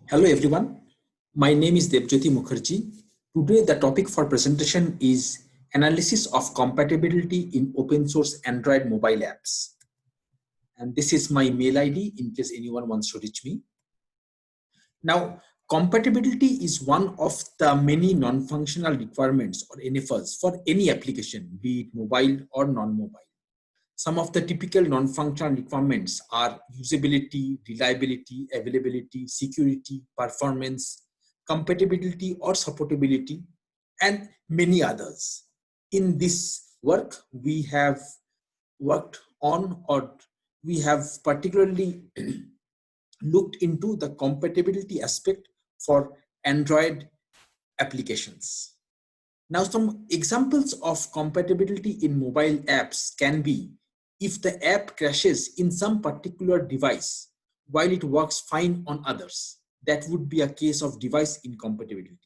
Hello everyone, my name is Debjyoti Mukherjee. Today the topic for presentation is analysis of compatibility in open source Android mobile apps. And this is my mail ID in case anyone wants to reach me. Now, compatibility is one of the many non-functional requirements or NFRs for any application, be it mobile or non-mobile. Some of the typical non-functional requirements are usability, reliability, availability, security, performance, compatibility or supportability, and many others. In this work, we have worked on or we have particularly looked into the compatibility aspect for Android applications. Now, some examples of compatibility in mobile apps can be if the app crashes in some particular device while it works fine on others. That would be a case of device incompatibility.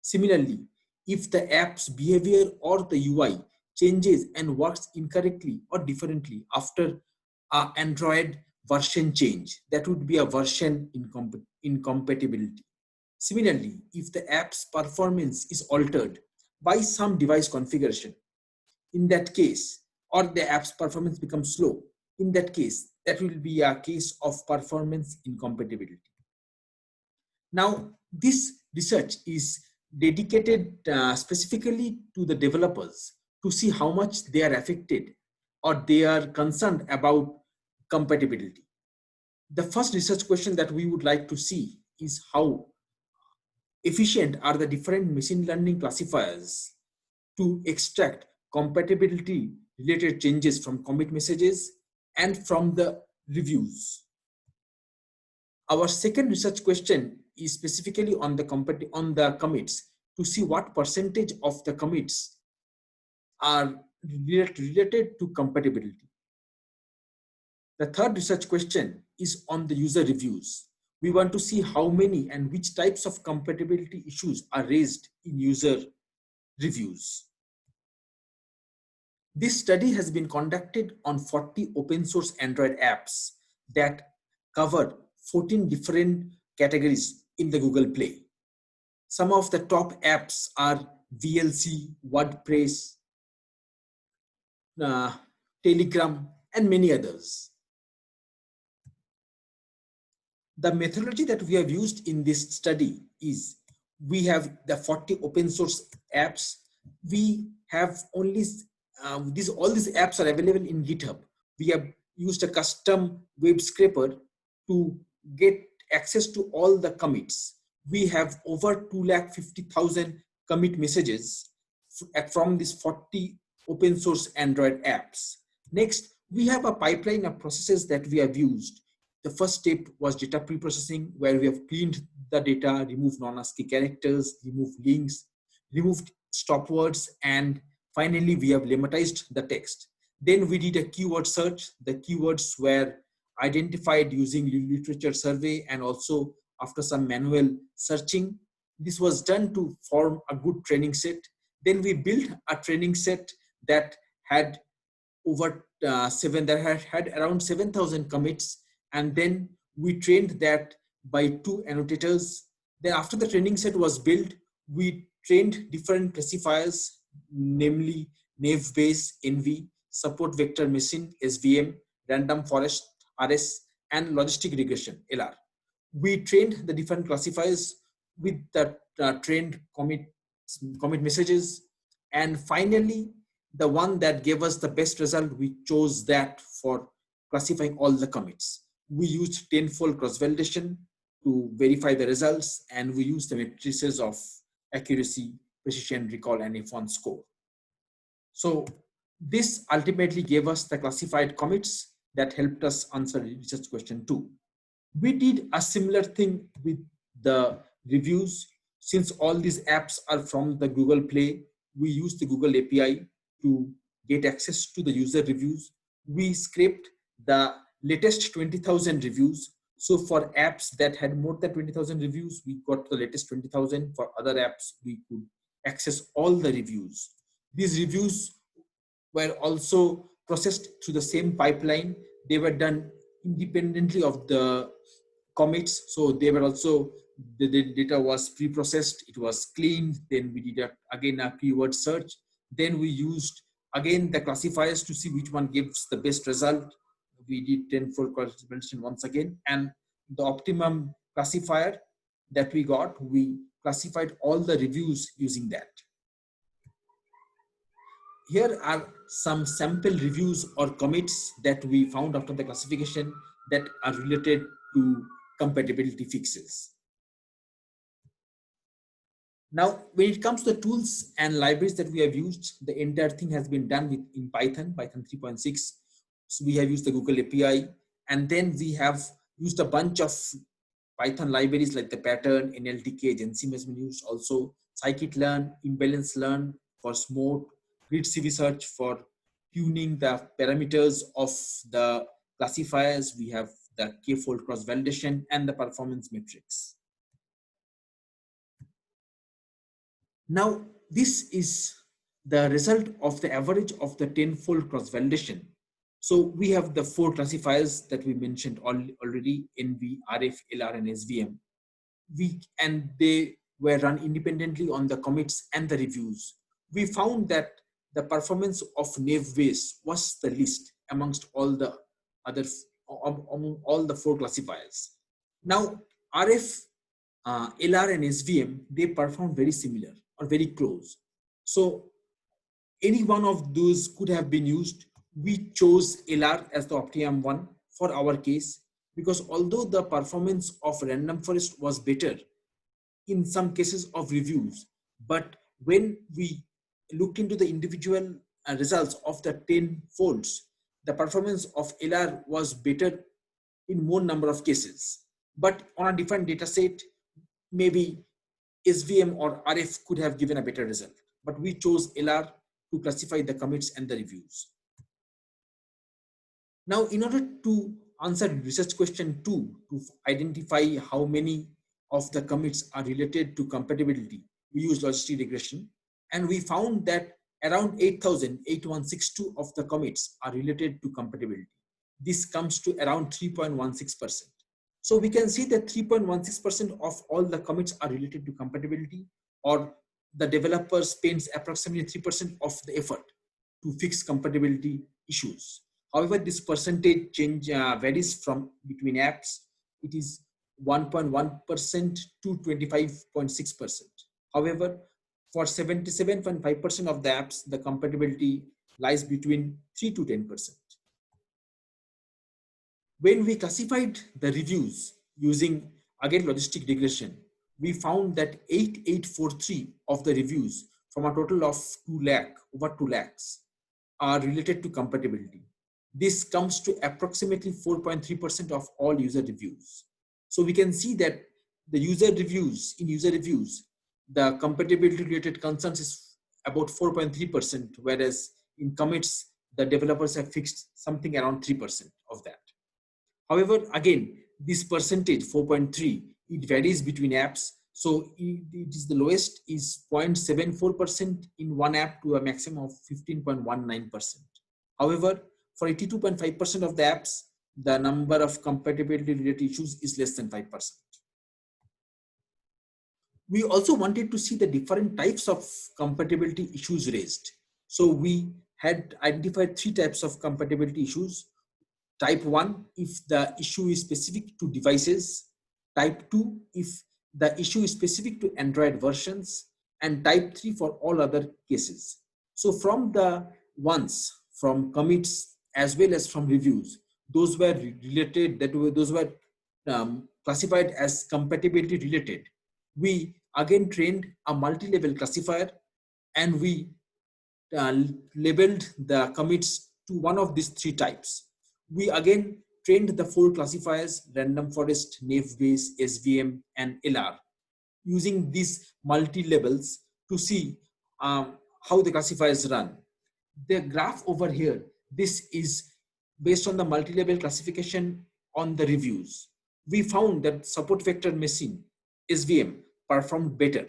Similarly, if the app's behavior or the UI changes and works incorrectly or differently after an Android version change, that would be a version incompatibility. Similarly, if the app's performance is altered by some device configuration, in that case, or the app's performance becomes slow, in that case, that will be a case of performance incompatibility. Now, this research is dedicated specifically to the developers to see how much they are affected or they are concerned about compatibility. The first research question that we would like to see is how efficient are the different machine learning classifiers to extract compatibility related changes from commit messages and from the reviews. Our second research question is specifically on the commits to see what percentage of the commits are related to compatibility. The third research question is on the user reviews. We want to see how many and which types of compatibility issues are raised in user reviews. This study has been conducted on 40 open source Android apps that cover 14 different categories in the Google Play. Some of the top apps are VLC, WordPress, Telegram, and many others. The methodology that we have used in this study is we have the 40 open source apps. We have only all these apps are available in GitHub. We have used a custom web scraper to get access to all the commits. We have over 250,000 commit messages from these 40 open source Android apps. Next, we have a pipeline of processes that we have used. The first step was data pre-processing, where we have cleaned the data, removed non-ASCII characters, removed links, removed stop words, and finally we have lemmatized the text. Then we did a keyword search. The keywords were identified using literature survey and also after some manual searching. This was done to form a good training set. Then we built a training set that had over had around 7,000 commits, and then we trained that by 2 annotators. Then after the training set was built, we trained different classifiers, namely naive Bayes, NV, support vector machine, SVM, random forest, RS, and logistic regression, LR. We trained the different classifiers with the trained commit messages, and finally the one that gave us the best result, we chose that for classifying all the commits. We used tenfold cross-validation to verify the results, and we used the matrices of accuracy, precision, recall, and F1 score. So this ultimately gave us the classified commits that helped us answer research question 2. We did a similar thing with the reviews. Since all these apps are from the Google Play, we used the Google API to get access to the user reviews. We scraped the latest 20,000 reviews. So for apps that had more than 20,000 reviews, we got the latest 20,000. For other apps, we could access all the reviews. These reviews were also processed through the same pipeline. They were done independently of the commits. So they were also, the data was pre-processed, it was cleaned, then we did again a keyword search. Then we used again the classifiers to see which one gives the best result. We did tenfold classification once again, and the optimum classifier that we got, we classified all the reviews using that. Here are some sample reviews or commits that we found after the classification that are related to compatibility fixes. Now, when it comes to the tools and libraries that we have used, the entire thing has been done in Python 3.6. So we have used the Google API, and then we have used a bunch of Python libraries like the pattern, NLTK, Gensim has been used, also scikit-learn, imbalance learn for smooth, grid CV search for tuning the parameters of the classifiers. We have the k-fold cross validation and the performance metrics. Now, this is the result of the average of the tenfold cross validation. So we have the four classifiers that we mentioned already: NV, RF, LR, and SVM. And they were run independently on the commits and the reviews. We found that the performance of nav base was the least amongst all the other, among all the four classifiers. Now, RF, LR, and SVM, they perform very similar or very close. So any one of those could have been used. We chose LR as the optimum one for our case, because although the performance of random forest was better in some cases of reviews, but when we looked into the individual results of the 10 folds, the performance of LR was better in more number of cases. But on a different data set, maybe SVM or RF could have given a better result. But we chose LR to classify the commits and the reviews. Now, in order to answer research question 2, to identify how many of the commits are related to compatibility, we used logistic regression, and we found that around 8,8162 of the commits are related to compatibility. This comes to around 3.16%. So we can see that 3.16% of all the commits are related to compatibility, or the developer spends approximately 3% of the effort to fix compatibility issues. However, this percentage change varies from between apps. It is 1.1% to 25.6%. However, for 77.5% of the apps, the compatibility lies between 3 to 10%. When we classified the reviews using again logistic regression, we found that 8843 of the reviews from a total of 2 lakh, over 2 lakhs, are related to compatibility. This comes to approximately 4.3% of all user reviews. So we can see that the user reviews, the compatibility related concerns is about 4.3%, whereas in commits, the developers have fixed something around 3% of that. However, again, this percentage 4.3, it varies between apps. So it is the lowest is 0.74% in one app to a maximum of 15.19%. However, for 82.5% of the apps, the number of compatibility related issues is less than 5%. We also wanted to see the different types of compatibility issues raised. So we had identified 3 types of compatibility issues. Type 1, if the issue is specific to devices. Type 2, if the issue is specific to Android versions. And type 3 for all other cases. So from the ones, from commits as well as from reviews, those were related, those were classified as compatibility related. We again trained a multi-level classifier, and we labeled the commits to one of these 3 types. We again trained the 4 classifiers: random forest, nav base, SVM, and LR, using these multi-levels to see how the classifiers run. The graph over here, this is based on the multi-level classification on the reviews. We found that support vector machine, SVM, performed better.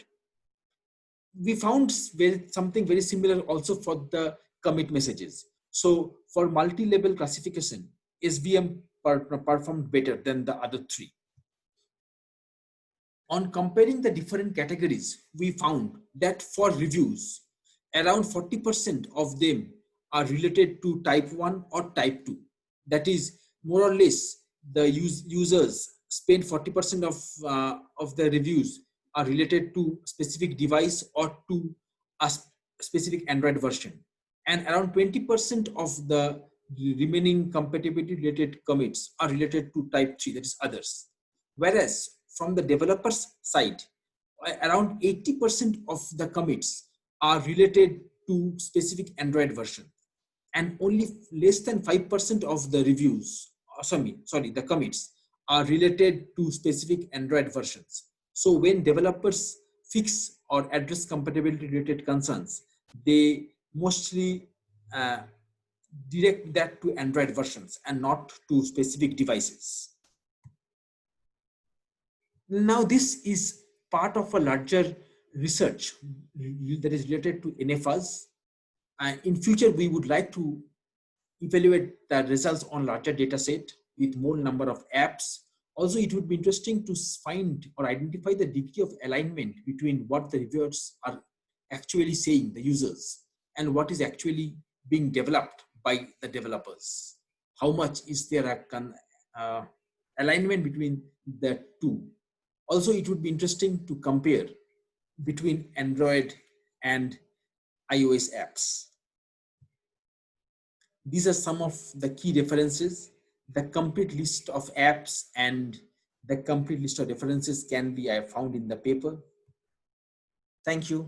We found something very similar also for the commit messages. So for multi-level classification, SVM performed better than the other 3. On comparing the different categories, we found that for reviews, around 40% of them are related to type 1 or type 2. That is, more or less, the users spend 40% of the reviews are related to specific device or to a specific Android version. And around 20% of the remaining compatibility related commits are related to type 3, that is others. Whereas from the developers side, around 80% of the commits are related to specific Android version, and only less than 5% of the reviews, the commits are related to specific Android versions. So when developers fix or address compatibility related concerns, they mostly uh, direct that to Android versions and not to specific devices. Now, this is part of a larger research that is related to NFAs. In future, we would like to evaluate the results on larger data set with more number of apps. Also, it would be interesting to find or identify the degree of alignment between what the reviewers are actually saying, the users, and what is actually being developed by the developers. How much is there a alignment between the two? Also, it would be interesting to compare between Android and iOS apps. These are some of the key references. The complete list of apps and the complete list of references can be found in the paper. Thank you.